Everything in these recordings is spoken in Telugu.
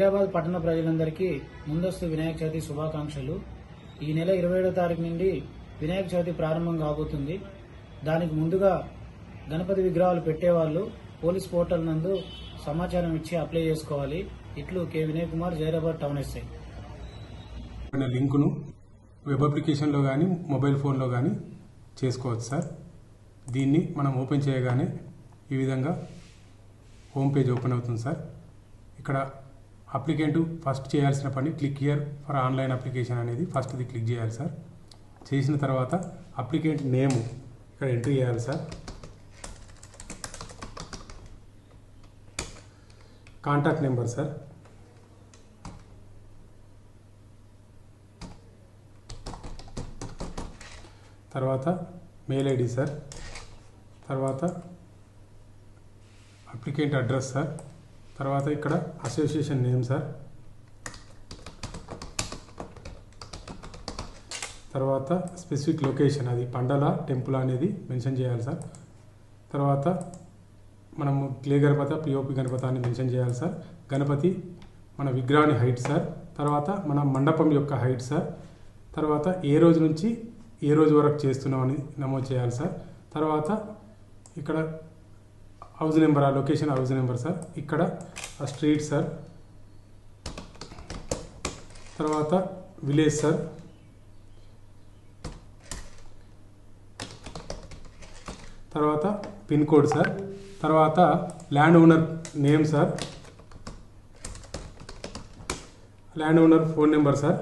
జైరాబాద్ పట్టణ ప్రజలందరికీ ముందస్తు వినాయక చవితి శుభాకాంక్షలు. ఈ నెల 27వ తారీఖు నుండి వినాయక చవితి ప్రారంభం కాబోతుంది. దానికి ముందుగా గణపతి విగ్రహాలు పెట్టేవాళ్ళు పోలీస్ పోర్టల్ నందు సమాచారం ఇచ్చి అప్లై చేసుకోవాలి. ఇట్లు K Vinay Kumar, Zaheerabad town SI. లింకును వెబ్ అప్లికేషన్లో కానీ మొబైల్ ఫోన్లో కానీ చేసుకోవచ్చు సార్. దీన్ని మనం ఓపెన్ చేయగానే ఈ విధంగా హోమ్ పేజ్ ఓపెన్ అవుతుంది సార్. ఇక్కడ అప్లికెంట్ ఫస్ట్ చేయాల్సిన పని click here for online application అనేది ఫస్ట్ది క్లిక్ చేయాలి సార్. చేసిన తర్వాత అప్లికెంట్ నేమ్ ఇక్కడ ఎంట్రీ చేయాలి సార్. కాంటాక్ట్ నెంబర్ సార్, తర్వాత మెయిల్ ఐడి సార్, తర్వాత అప్లికెంట్ అడ్రస్ సార్, తర్వాత ఇక్కడ అసోసియేషన్ నేమ్ సార్, తర్వాత స్పెసిఫిక్ లొకేషన్ అది పండల టెంపుల్ అనేది మెన్షన్ చేయాలి సార్. తర్వాత మనము క్లే గణపతి పిఓపి గణపతి అని మెన్షన్ చేయాలి సార్. గణపతి మన విగ్రహాన్ని హైట్ సార్, తర్వాత మన మండపం యొక్క హైట్ సార్, తర్వాత ఏ రోజు నుంచి ఏ రోజు వరకు చేస్తున్నామని నమోదు చేయాలి సార్. తర్వాత ఇక్కడ హౌస్ నెంబర్, ఆ లొకేషన్ హౌస్ నెంబర్ సార్, ఇక్కడ ఆ స్ట్రీట్ సార్, తర్వాత విలేజ్ సార్, తర్వాత పిన్ కోడ్ సార్, తర్వాత land owner name sir, land owner phone number sir,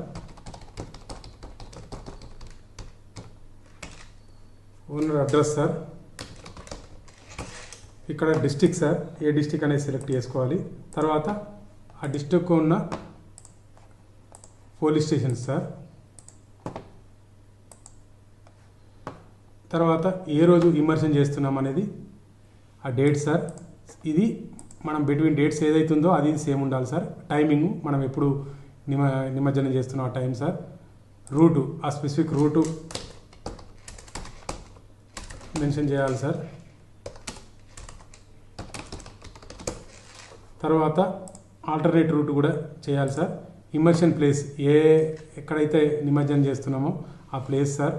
owner address sir, ఇక్కడ డిస్టిక్ సార్, ఏ డిస్టిక్ అనేది సెలెక్ట్ చేసుకోవాలి. తర్వాత ఆ డిస్టిక్కు ఉన్న పోలీస్ స్టేషన్ సార్, తర్వాత ఏ రోజు ఇమర్షన్ చేస్తున్నాం అనేది ఆ డేట్ సార్. ఇది మనం బిట్వీన్ డేట్స్ ఏదైతుందో అది సేమ్ ఉండాలి సార్. టైమింగ్ మనం ఎప్పుడు నిమజ్జనం చేస్తున్నాం ఆ టైం సార్. రూటు, ఆ స్పెసిఫిక్ రూటు మెన్షన్ చేయాలి సార్. తర్వాత ఆల్టర్నేట్ రూట్ కూడా చేయాలి సార్. ఇమర్షన్ ప్లేస్ ఎక్కడైతే నిమజ్జనం చేస్తున్నామో ఆ ప్లేస్ సార్.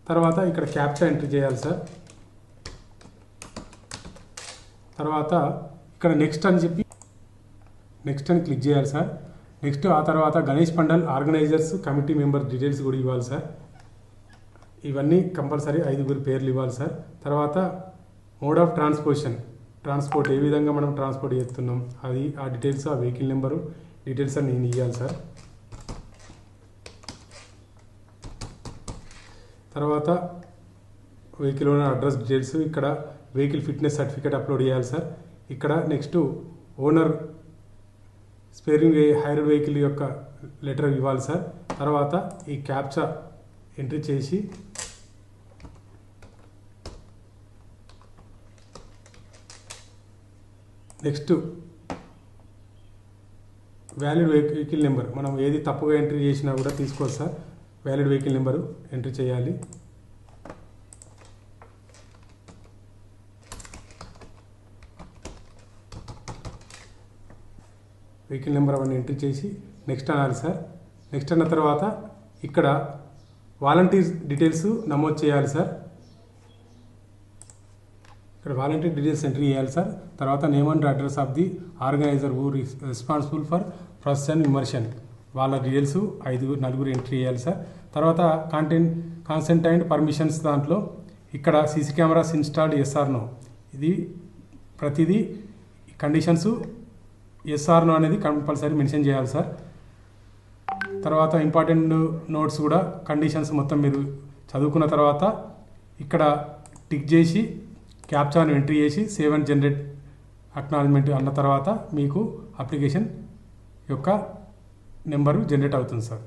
తర్వాత ఇక్కడ క్యాప్చా ఎంట్రీ చేయాలి సార్. తర్వాత ఇక్కడ నెక్స్ట్ అని చెప్పి నెక్స్ట్ అని క్లిక్ చేయాలి సార్. నెక్స్ట్ ఆ తర్వాత Ganesh pandal organisers committee member details కూడా ఇవ్వాలి సార్. ఇవన్నీ కంపల్సరీ 5 పేర్లు ఇవ్వాలి సార్. తర్వాత మోడ్ ఆఫ్ ట్రాన్స్పోర్ట్ ఏ విధంగా మనం ట్రాన్స్పోర్ట్ చేస్తున్నాం అది ఆ డీటెయిల్స్, ఆ వెహికల్ నెంబరు డీటెయిల్స్ అని నేను ఇవ్వాలి సార్. తర్వాత వెహికల్ ఓనర్ అడ్రస్ డీటెయిల్స్, ఇక్కడ వెహికల్ ఫిట్నెస్ సర్టిఫికేట్ అప్లోడ్ చేయాలి సార్. ఇక్కడ next owner sparing hire vehicle యొక్క లెటర్ ఇవ్వాలి సార్. తర్వాత ఈ క్యాప్చా ఎంట్రీ చేసి నెక్స్ట్ వ్యాలిడ్ వెహికల్ నెంబర్, మనం ఏది తప్పుగా ఎంట్రీ చేసినా కూడా తీసుకోవచ్చు sir. Valid vehicle number entry చేయాలి. వెహికల్ నెంబర్ అవన్నీ ఎంట్రీ చేసి నెక్స్ట్ అనాలి సార్. నెక్స్ట్ అన్న తర్వాత ఇక్కడ వాలంటీర్ డీటెయిల్స్ నమోదు చేయాలి సార్. ఇక్కడ వాలంటీర్ డీటెయిల్స్ ఎంట్రీ చేయాలి సార్. తర్వాత name and address of the organiser who responsible for procession immersion, వాళ్ళ డీటెయిల్స్ 4 ఎంట్రీ చేయాలి సార్. తర్వాత కాన్సెంట్ అండ్ పర్మిషన్స్ దాంట్లో ఇక్కడ CC cameras installed S R no, ఇది ప్రతిదీ కండిషన్స్ ఎస్ఆర్ నో అనేది కంపల్సరీ మెన్షన్ చేయాలి సార్. తర్వాత ఇంపార్టెంట్ నోట్స్ కూడా కండిషన్స్ మొత్తం మీరు చదువుకున్న తర్వాత ఇక్కడ టిక్ చేసి క్యాప్చాను ఎంట్రీ చేసి సేవ్ అండ్ జనరేట్ అక్నాలజ్మెంట్ అన్న తర్వాత మీకు అప్లికేషన్ యొక్క నెంబరు జనరేట్ అవుతుంది సార్.